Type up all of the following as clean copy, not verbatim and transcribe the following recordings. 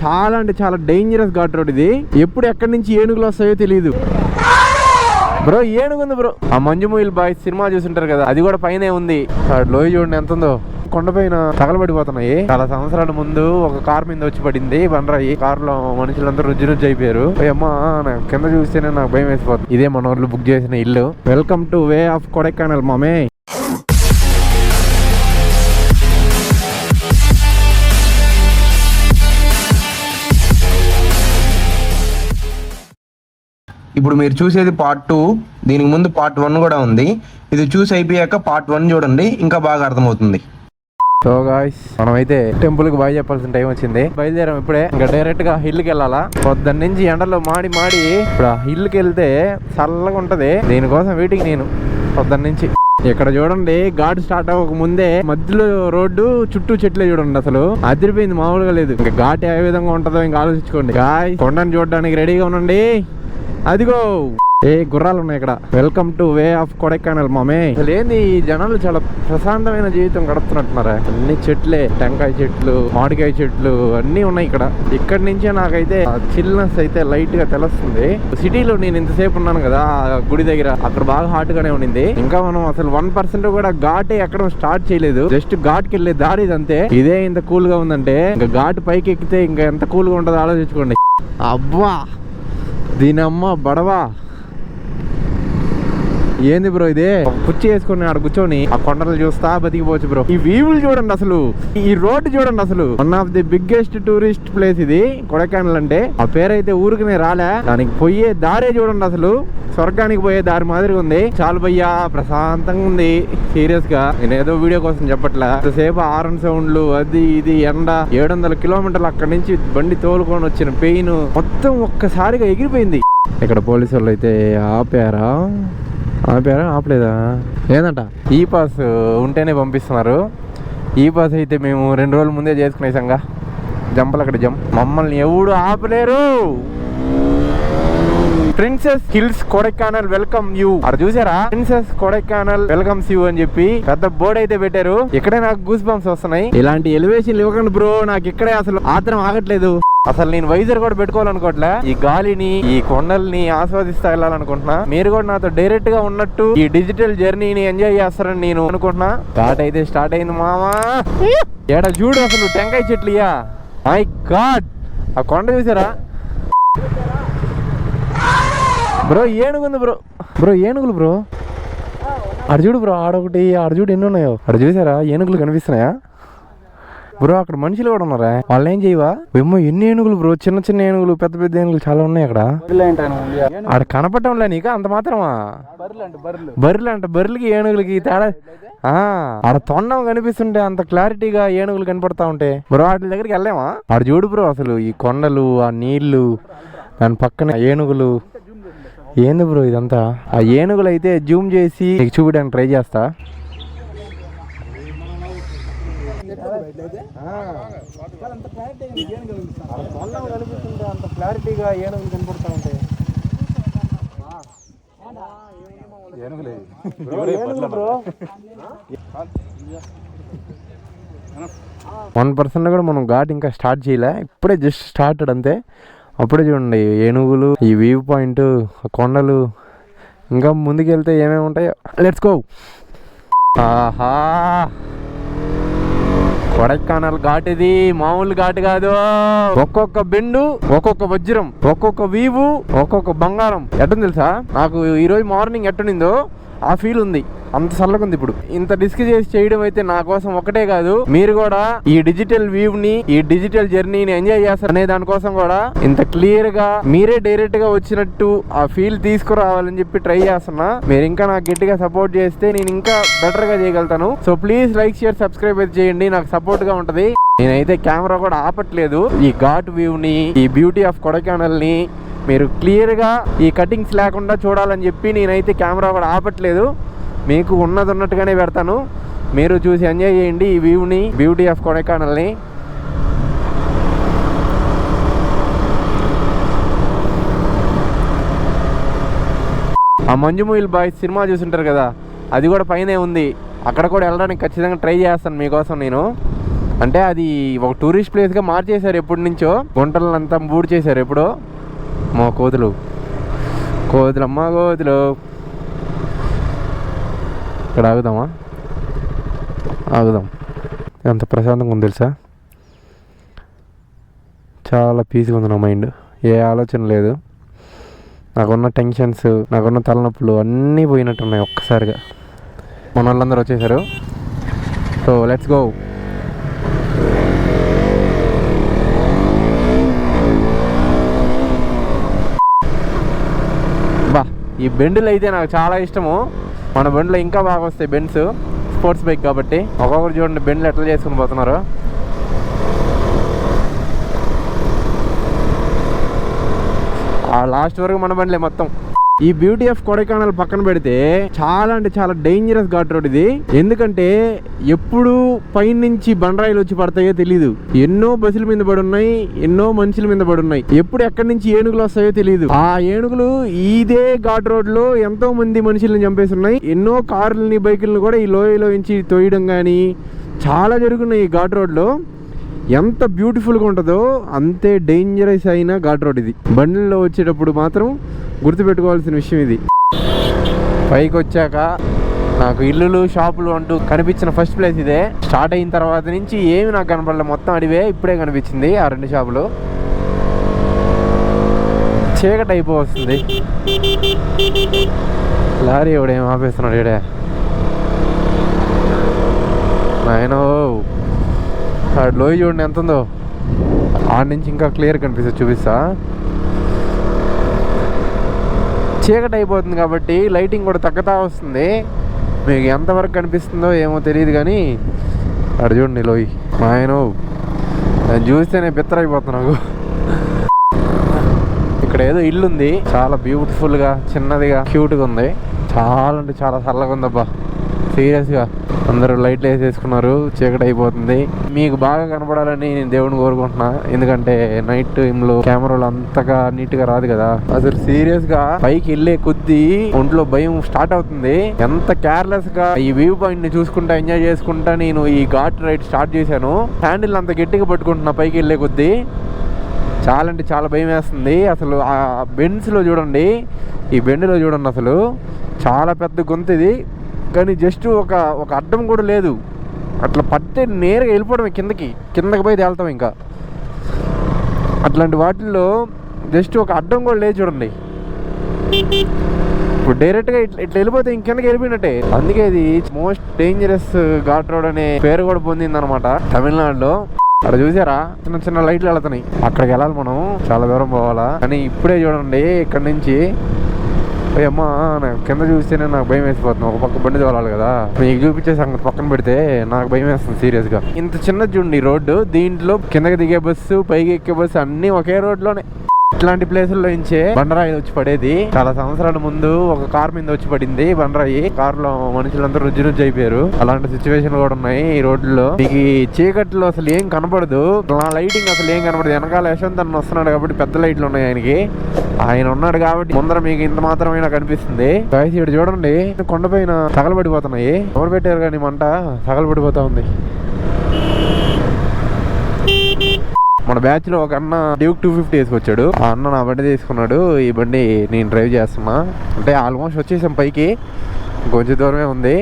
చాలా అంటే చాలా డేంజరస్ ఘాట్ రోడ్ ఇది. ఎప్పుడు ఎక్కడి నుంచి ఏనుగులు వస్తాయో తెలియదు బ్రో. ఏనుగుంది బ్రో. ఆ మంజు మూవీల్ బాయ్స్ సినిమా చూసింటారు కదా, అది కూడా పైనే ఉంది. లోయ చూడండి ఎంత ఉందో. కొండపైన తగలబడిపోతున్నాయి. చాలా సంవత్సరాల ముందు ఒక కార్ మీద వచ్చి పడింది బండరాయి. కార్ లో మనుషులందరూ రుజ్జు అయిపోయారు. అమ్మా కింద చూస్తేనే నాకు భయం వేసిపోతుంది. ఇదే మన వాళ్ళు బుక్ చేసిన ఇల్లు. Welcome to way of Kodaikanal మామే. ఇప్పుడు మీరు చూసేది పార్ట్ 2. దీనికి ముందు పార్ట్ 1 కూడా ఉంది. ఇది చూసి అయిపోయాక పార్ట్ 1 చూడండి, ఇంకా బాగా అర్థమవుతుంది. సో గాయ్స్, మనమైతే టెంపుల్ కి బాయ్ చెప్పాల్సిన టైం వచ్చింది. బయలుదేరాం ఇప్పుడే. ఇంకా డైరెక్ట్ గా హిల్ కి వెళ్ళాలా. పొద్దున్న నుంచి ఎండలో మాడి ఇప్పుడు ఆ హిల్ కి వెళ్తే చల్లగా ఉంటది. దీనికోసం వెయిటింగ్ నేను పొద్దున్న నుంచి. ఇక్కడ చూడండి, ఘాట్ స్టార్ట్ అవ్వక ముందే మధ్యలో రోడ్డు చుట్టూ చెట్లే చూడండి. అసలు అదిరిపోయింది, మామూలుగా లేదు. ఇంకా ఘాట్ ఏ విధంగా ఉంటుందో ఇంకా ఆలోచించుకోండి. గాయ్, కొండను చూడడానికి రెడీగా ఉండండి. అదిగో గుర్రాలు ఉన్నాయి ఇక్కడ. Welcome to way of Kodaikanal మామే. అసలు ఏంది, ఈ జనాలు చాలా ప్రశాంతమైన జీవితం గడుపుతున్నట్టున్నారా. అన్ని చెట్లే, టెంకాయ చెట్లు, మామిడికాయ చెట్లు అన్ని ఉన్నాయి ఇక్కడ. ఇక్కడి నుంచే నాకైతే చిల్నెస్ అయితే లైట్ గా తెలుస్తుంది. సిటీలో నేను ఇంతసేపు ఉన్నాను కదా గుడి దగ్గర, అక్కడ బాగా హాట్ గానే ఉండింది. ఇంకా మనం అసలు 1% కూడా ఘాటే ఎక్కడ స్టార్ట్ చేయలేదు. జస్ట్ ఘాట్ కి వెళ్ళే దారి ఇదంతే. ఇదే ఇంత కూల్ గా ఉందంటే ఇంకా ఘాట్ పైకి ఎక్కితే ఇంకా ఎంత కూల్ గా ఉంటుందో ఆలోచించుకోండి. అబ్బా దీనమ్మ బడవా, ఏంది బ్రో ఇది. కుర్చీ వేసుకుని ఆడ కూర్చొని ఆ కొండలు చూస్తా బతికిపోవచ్చు బ్రో. ఈ వ్యూలు చూడండి అసలు, ఈ రోడ్డు చూడండి అసలు. One of the biggest tourist place ఇది కొడైకెనాల్ అంటే. ఆ పేరైతే ఊరికనే రాలే, దానికి పోయే దారే చూడండి అసలు స్వర్గానికి పోయే దారి మాదిరిగా ఉంది. చాలు భయ్యా, ప్రశాంతంగా ఉంది. సీరియస్ గా నేను ఏదో వీడియో కోసం చెప్పట్లే. ఎంతసేపు హారన్ సౌండ్లు, అది ఇది ఎండ. 700 కిలోమీటర్లు అక్కడి నుంచి బండి తోలుకొని వచ్చిన పెయిన్ మొత్తం ఒక్కసారిగా ఎగిరిపోయింది. ఇక్కడ పోలీసు వాళ్ళు అయితే ఆపలేదా ఏందంట. ఈ పాస్ ఉంటేనే పంపిస్తున్నారు. ఈ పాస్ అయితే మేము 2 రోజుల ముందే చేసుకునేసాంగా. జంపలు అక్కడ మమ్మల్ని ఎవడు ఆపలేరు. Princess hills Kodaikanal welcome you. అక్కడ చూసారా, ప్రిన్సెస్ కొడైకెనాల్ వెల్కమ్స్ యూ అని చెప్పి పెద్ద బోర్డు అయితే పెట్టారు. ఇక్కడే నాకు గూస్ బంప్స్ వస్తున్నాయి. ఇలాంటి ఎలివేషన్ ఇవ్వకండి బ్రో, నాకు ఇక్కడే అసలు ఆత్రం ఆగట్లేదు. అసలు నేను వైజర్ కూడా పెట్టుకోవాలనుకోవట్లే. ఈ గాలిని, ఈ కొండల్ని ఆస్వాదిస్తా వెళ్ళాలనుకుంటున్నా. మీరు కూడా నాతో డైరెక్ట్ గా ఉన్నట్టు ఈ డిజిటల్ జర్నీని ఎంజాయ్ చేస్తారని నేను అనుకుంటున్నా. ఘాట్ అయితే స్టార్ట్ అయింది మామా. ఏడ చూడు అసలు టెంకాయ చెట్లుయా. మై గాడ్, ఆ కొండ చూసారా బ్రో. ఏనుగుంది బ్రో ఏనుగులు బ్రో. అటు చూడు బ్రో, ఆడొకటి, ఆడ చూడు ఎన్ని ఉన్నాయో. అటు చూసారా, ఏనుగులు కనిపిస్తున్నాయా బ్రో. అక్కడ మనుషులు కూడా ఉన్నారా, వాళ్ళు ఏం చేయవా. ఏమో ఎన్ని ఏనుగులు బ్రో, చిన్న చిన్న ఏనుగులు, పెద్ద పెద్ద ఏనుగులు చాలా ఉన్నాయి అక్కడ. ఆడ కనపడటంలే నీకు అంత మాత్రమా. బర్రెలు అంట. బర్రెలకి ఏనుగులకి తేడా. ఆడ తొండం కనిపిస్తుంటే అంత క్లారిటీగా ఏనుగులు కనపడతా ఉంటే బ్రో వాటి దగ్గరికి వెళ్ళామా. ఆడ చూడు బ్రో అసలు ఈ కొండలు, ఆ నీళ్లు, దాని పక్కన ఏనుగులు. ఏంది బ్రో ఇదంతా. ఆ ఏనుగులు అయితే జూమ్ చేసి చూపించడానికి ట్రై చేస్తా. అంత క్లారిటీగా ఏనుగులు కనపడతా ఉంటాయి. 1% కూడా మనం ఘాట్ ఇంకా స్టార్ట్ చేయలే. ఇప్పుడే జస్ట్ స్టార్టెడ్ అంతే. అప్పుడే చూడండి ఏనుగులు, ఈ వ్యూ పాయింట్, కొండలు. ఇంకా ముందుకెళ్తే ఏమేమి ఉంటాయో. Let's go. ఆహా, కొడైకెనాల్ ఘాట్ ఇది మామూలు ఘాట్ కాదు. ఒక్కొక్క బెండు, ఒక్కొక్క వజ్రం, ఒక్కొక్క వీవు, ఒక్కొక్క బంగారం. ఎట్టుంది తెలుసా, నాకు ఈరోజు మార్నింగ్ ఎట్టునిందో ఆ ఫీల్ ఉంది. అంత చల్లగా ఉంది. ఇప్పుడు ఇంత డిస్క్ చేసి చేయడం అయితే నా కోసం ఒకటే కాదు, మీరు కూడా ఈ డిజిటల్ వ్యూ ని, ఈ డిజిటల్ జర్నీని ఎంజాయ్ చేస్తారు అనే దానికోసం కూడా ఇంత క్లియర్ గా మీరే డైరెక్ట్ గా వచ్చినట్టు ఆ ఫీల్ తీసుకురావాలని చెప్పి ట్రై చేస్తున్నా. మీరు ఇంకా నాకు గట్టిగా సపోర్ట్ చేస్తే నేను ఇంకా బెటర్ గా చేయగలుగుతాను. So please like, share, subscribe అయితే చేయండి, నాకు సపోర్ట్ గా ఉంటది. నేనైతే కెమెరా కూడా ఆపట్లేదు. ఈ ఘాట్ వ్యూ ని, ఈ బ్యూటీ ఆఫ్ కొడైకెనాల్ ని మీరు క్లియర్ గా ఈ కటింగ్స్ లేకుండా చూడాలని చెప్పి నేనైతే కెమెరా కూడా ఆపట్లేదు. మీకు ఉన్నది ఉన్నట్టుగానే పెడతాను. మీరు చూసి ఎంజాయ్ చేయండి ఈ వ్యూని, బ్యూటీ ఆఫ్ కొడైకెనాల్ని. ఆ మంజు మూవీల్ బాయ్స్ సినిమా చూసింటారు కదా, అది కూడా పైనే ఉంది. అక్కడ కూడా వెళ్ళడానికి ఖచ్చితంగా ట్రై చేస్తాను మీకోసం నేను. అంటే అది ఒక టూరిస్ట్ ప్లేస్గా మార్చేశారు ఎప్పటి నుంచో. గుంటలంతా బూడి చేశారు ఎప్పుడో. మా కోతులు అమ్మ కోతులు. ఇక్కడ ఆగుదామా? ఆగుదాం. ఎంత ప్రశాంతంగా ఉంది తెలుసా. చాలా పీస్గా ఉంది నా మైండ్. ఏ ఆలోచన లేదు. నాకున్న టెన్షన్స్, నాకున్న తలనొప్పులు అన్నీ పోయినట్టున్నాయి ఒక్కసారిగా. మన వాళ్ళందరూ వచ్చేసారు. So let's go. బా, ఈ బెండ్లు అయితే నాకు చాలా ఇష్టము. మన బెండ్లో ఇంకా బాగా వస్తాయి. బెండ్స్ స్పోర్ట్స్ బైక్ కాబట్టి. ఒక్కొక్కరు చూడండి బెండ్లు ఎట్లా చేసుకుని పోతున్నారు. ఆ లాస్ట్ వరకు మన బండ్లే మొత్తం. ఈ బ్యూటీ ఆఫ్ కొడైకెనాల్ పక్కన పెడితే చాలా అంటే చాలా డేంజరస్ ఘాట్ రోడ్ ఇది. ఎందుకంటే ఎప్పుడు పైనుంచి బండరాయిలు వచ్చి పడతాయో తెలీదు. ఎన్నో బస్సుల మీద పడి ఉన్నాయి, ఎన్నో మనుషుల మీద పడి ఉన్నాయి. ఎప్పుడు ఎక్కడి నుంచి ఏనుగులు వస్తాయో తెలియదు. ఆ ఏనుగులు ఇదే ఘాట్ రోడ్ లో ఎంతో మంది మనుషుల్ని చంపేసి ఉన్నాయి. ఎన్నో కార్లని, బైకులను కూడా ఈ లోయలో నుంచి తోయడం కానీ చాలా జరుగుతున్నాయి ఈ ఘాట్ రోడ్ లో. ఎంత బ్యూటిఫుల్గా ఉంటుందో అంతే డేంజరస్ అయిన ఘాట్ రోడ్ ఇది. బండిలో వచ్చేటప్పుడు మాత్రం గుర్తుపెట్టుకోవాల్సిన విషయం ఇది. పైకి వచ్చాక నాకు ఇల్లులు, షాపులు అంటూ కనిపించిన ఫస్ట్ ప్లేస్ ఇదే. స్టార్ట్ అయిన తర్వాత నుంచి ఏమి నాకు కనపడలేదు, మొత్తం అడివే. ఇప్పుడే కనిపించింది ఆ 2 షాపులు. చీకటి అయిపోతుంది. లారీ ఎవడేం ఆపేస్తున్నాడు ఈడే. నాయనో, ఆ లోయ చూడండి ఎంత ఉందో. ఆడ నుంచి ఇంకా క్లియర్ కనిపిస్తుంది, చూపిస్తా. చీకటి అయిపోతుంది కాబట్టి లైటింగ్ కూడా తగ్గుతా వస్తుంది. మీకు ఎంతవరకు కనిపిస్తుందో ఏమో తెలియదు కానీ అక్కడ చూడండి లోయ. ఆయన నేను చూస్తేనే బిత్తరైపోతున్నాను. ఇక్కడ ఏదో ఇల్లు ఉంది, చాలా బ్యూటిఫుల్గా, చిన్నదిగా, క్యూట్గా ఉంది. చాలా అంటే చాలా చల్లగా ఉందబ్బా. సీరియస్గా అందరూ లైట్లు వేసేసుకున్నారు. చీకటి అయిపోతుంది. మీకు బాగా కనపడాలని నేను దేవుడిని కోరుకుంటున్నా. ఎందుకంటే నైట్ టైంలో కెమెరాలు అంతగా నీట్గా రాదు కదా. అసలు సీరియస్గా పైకి వెళ్ళే కొద్దీ ఒంట్లో భయం స్టార్ట్ అవుతుంది. ఎంత కేర్లెస్ గా ఈ వ్యూ పాయింట్ ని చూసుకుంటా, ఎంజాయ్ చేసుకుంటా నేను ఈ ఘాట్ రైడ్ స్టార్ట్ చేశాను. హ్యాండిల్ అంత గట్టిగా పట్టుకుంటున్నా పైకి వెళ్ళే కొద్దీ. చాలా అంటే చాలా భయం వేస్తుంది. అసలు ఆ బెండ్స్లో చూడండి, ఈ బెండ్లో చూడండి, అసలు చాలా పెద్ద గొంతు ఇది. కానీ జస్ట్ ఒక అడ్డం కూడా లేదు. అట్లా పడితే నేరుగా వెళ్ళిపోవడమే, కిందకి పోయి తేలుతాం. ఇంకా అట్లాంటి వాటిల్లో జస్ట్ ఒక అడ్డం కూడా లేదు చూడండి. ఇప్పుడు డైరెక్ట్గా ఇట్లా వెళ్ళిపోతే ఇంకెందుకు వెళ్ళిపోయినట్టే. అందుకే ఇది మోస్ట్ డేంజరస్ ఘాట్ రోడ్ అనే పేరు కూడా పొందింది అనమాట తమిళనాడులో. అక్కడ చూసారా, చిన్న చిన్న లైట్లు వెళ్తున్నాయి. అక్కడికి వెళ్ళాలి మనం, చాలా దూరం పోవాలా. కానీ ఇప్పుడే చూడండి ఇక్కడ నుంచి అమ్మా కింద చూస్తేనే నాకు భయం వేసిపోతుంది. ఒక పక్క బండి తోలాలి కదా. మీకు చూపించే సంగతి పక్కన పెడితే నాకు భయం వేస్తుంది సీరియస్గా. ఇంత చిన్నది చూడండి రోడ్డు. దీంట్లో కిందకి దిగే బస్సు, పైకి ఎక్కే బస్సు అన్నీ ఒకే రోడ్లోనే. ఇట్లాంటి ప్లేసుల్లో నుంచే బండరాయి వచ్చి పడేది. చాలా సంవత్సరాల ముందు ఒక కార్ మీద వచ్చి పడింది బండరాయి. కారులో మనుషులందరూ రుజ్జు అయిపోయారు. అలాంటి సిచ్యువేషన్ కూడా ఉన్నాయి ఈ రోడ్లలో. మీకు చీకట్లో అసలు ఏం కనపడదు. నా లైటింగ్ అసలు ఏం కనపడదు. వెనకాల యశ్వంత్ అన్న వస్తున్నాడు కాబట్టి పెద్ద లైట్లు ఉన్నాయి ఆయనకి. ఆయన ఉన్నాడు కాబట్టి ముందర మీకు ఇంత మాత్రమైనా కనిపిస్తుంది. ఇక్కడ చూడండి, కొండపైన తగలబడిపోతున్నాయి. ఎవరు పెట్టారు కానీ మంట తగలబడిపోతా ఉంది. మన బ్యాచ్ లో ఒక అన్న డ్యూక్ 250 వేసుకొచ్చాడు. ఆ అన్న నా బండి తీసుకున్నాడు. ఈ బండి నేను డ్రైవ్ చేస్తున్నా. అంటే ఆల్మోస్ట్ వచ్చేసాం పైకి, కొంచెం దూరమే ఉంది.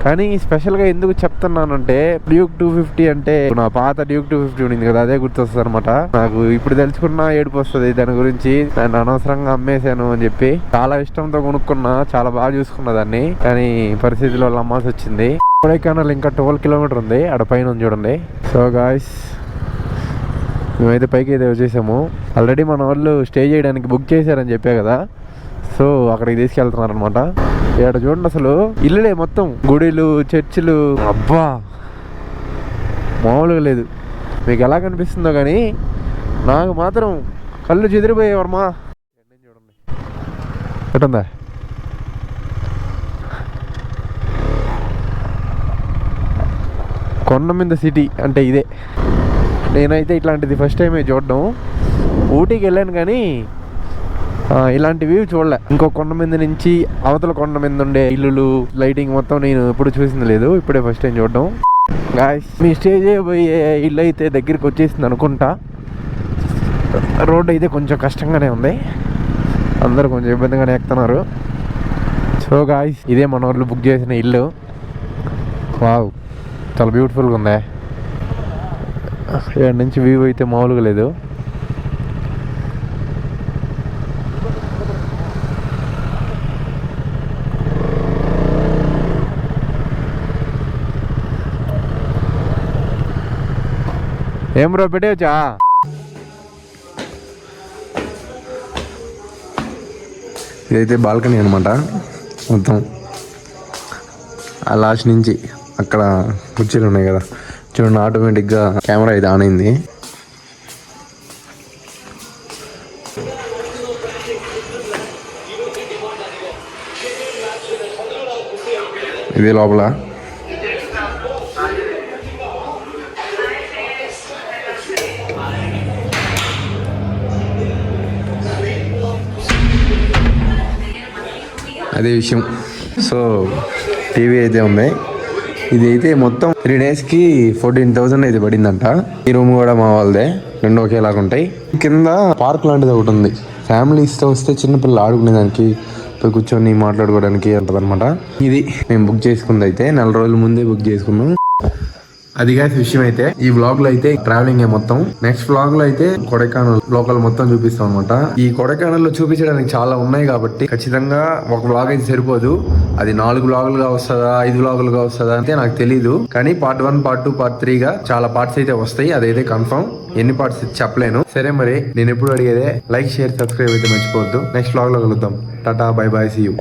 కానీ స్పెషల్గా ఎందుకు చెప్తున్నానంటే డ్యూక్ 250 అంటే నా పాత డ్యూక్ 250 ఉండింది కదా, అదే గుర్తొస్తుంది అనమాట. నాకు ఇప్పుడు తెలుసుకున్నా ఏడుపు వస్తుంది దాని గురించి. నేను అనవసరంగా అమ్మేశాను అని చెప్పి. చాలా ఇష్టంతో కొనుక్కున్నా, చాలా బాగా చూసుకున్నా దాన్ని. కానీ పరిస్థితుల వల్ల అమ్మాల్సి వచ్చింది. కొడైకెనాల్ ఇంకా 12 కిలోమీటర్ ఉంది. ఆడ పైన చూడండి. సో గాయ్స్, మేమైతే పైకి అయితే వచ్చేసాము. ఆల్రెడీ మన వాళ్ళు స్టే చేయడానికి బుక్ చేశారని చెప్పా కదా. సో అక్కడికి తీసుకెళ్తున్నారు అనమాట. ఇక్కడ చూడండి, అసలు ఇల్లులే మొత్తం, గుడిలు, చర్చిలు. అబ్బా మామూలుగా లేదు. మీకు ఎలా కనిపిస్తుందో కానీ నాకు మాత్రం కళ్ళు చెదిరిపోయేవర్మా. చూడండి ఎటుందా. కొండ మీద సిటీ అంటే ఇదే. నేనైతే ఇట్లాంటిది ఫస్ట్ టైమే చూడడం. ఊటీకి వెళ్ళాను కానీ ఇలాంటి వ్యూ చూడలే. ఇంకో కొండ మీద నుంచి అవతల కొండ మీద ఉండే ఇల్లులు, లైటింగ్ మొత్తం నేను ఎప్పుడు చూసింది లేదు. ఇప్పుడే ఫస్ట్ టైం చూడడం. గాయ్స్ మీ స్టే చేయబోయే ఇల్లు అయితే దగ్గరికి వచ్చేసింది అనుకుంటా. రోడ్ అయితే కొంచెం కష్టంగానే ఉంది, అందరూ కొంచెం ఇబ్బందిగానే ఎక్కుతున్నారు. సో గాయ్స్ ఇదే మన ఊర్లో బుక్ చేసిన ఇల్లు. వావ్, చాలా బ్యూటిఫుల్గా ఉంది. ఇక్కడ నుంచి వ్యూ అయితే మామూలుగా లేదు. ఏం బ్రో పెట్టేవచ్చా? ఇదైతే బాల్కనీ అనమాట. మొత్తం ఆ లాస్ట్ నుంచి అక్కడ కుర్చీలు ఉన్నాయి కదా చూడండి, ఆటోమేటిక్గా కెమెరా అయితే ఆన్ అయింది. ఇది లోపల అదే విషయం. సో టీవీ అయితే ఉంది. ఇది అయితే మొత్తం 3 daysకి 14,000 అయితే పడిందంట. ఈ రూమ్ కూడా మా వాళ్ళదే, రెండు ఒకేలాగా ఉంటాయి. కింద పార్క్ లాంటిది ఒకటి ఉంది. ఫ్యామిలీస్తో వస్తే చిన్నపిల్లలు ఆడుకునేదానికి, పోయి కూర్చొని మాట్లాడుకోవడానికి ఉంటుందన్నమాట. ఇది మేము బుక్ చేసుకుంది అయితే 4 రోజుల ముందే బుక్ చేసుకున్నాం. అది కాదు విషయం. అయితే ఈ వ్లాగ్ లో అయితే ట్రావెలింగ్ మొత్తం, నెక్స్ట్ వ్లాగ్ లో అయితే కొడైకెనాల్ లోకల్ మొత్తం చూపిస్తాం అనమాట. ఈ కొడైకెనాల్ లో చూపించడానికి చాలా ఉన్నాయి కాబట్టి ఖచ్చితంగా ఒక వ్లాగ్ అయితే సరిపోదు. అది 4 వ్లాగులుగా వస్తుందా, 5 వ్లాగులుగా వస్తుందా అంటే నాకు తెలీదు. కానీ పార్ట్ 1, పార్ట్ 2, పార్ట్ 3 గా చాలా పార్ట్స్ అయితే వస్తాయి. అదైతే కన్ఫర్మ్. ఎన్ని పార్ట్స్ చెప్పలేను. సరే మరి నేను ఎప్పుడు అడిగేదే లైక్, షేర్, సబ్స్క్రైబ్ అయితే మర్చిపోవద్దు. నెక్స్ట్ వ్లాగ్ లో కలుద్దాం. Tata, bye bye, see you.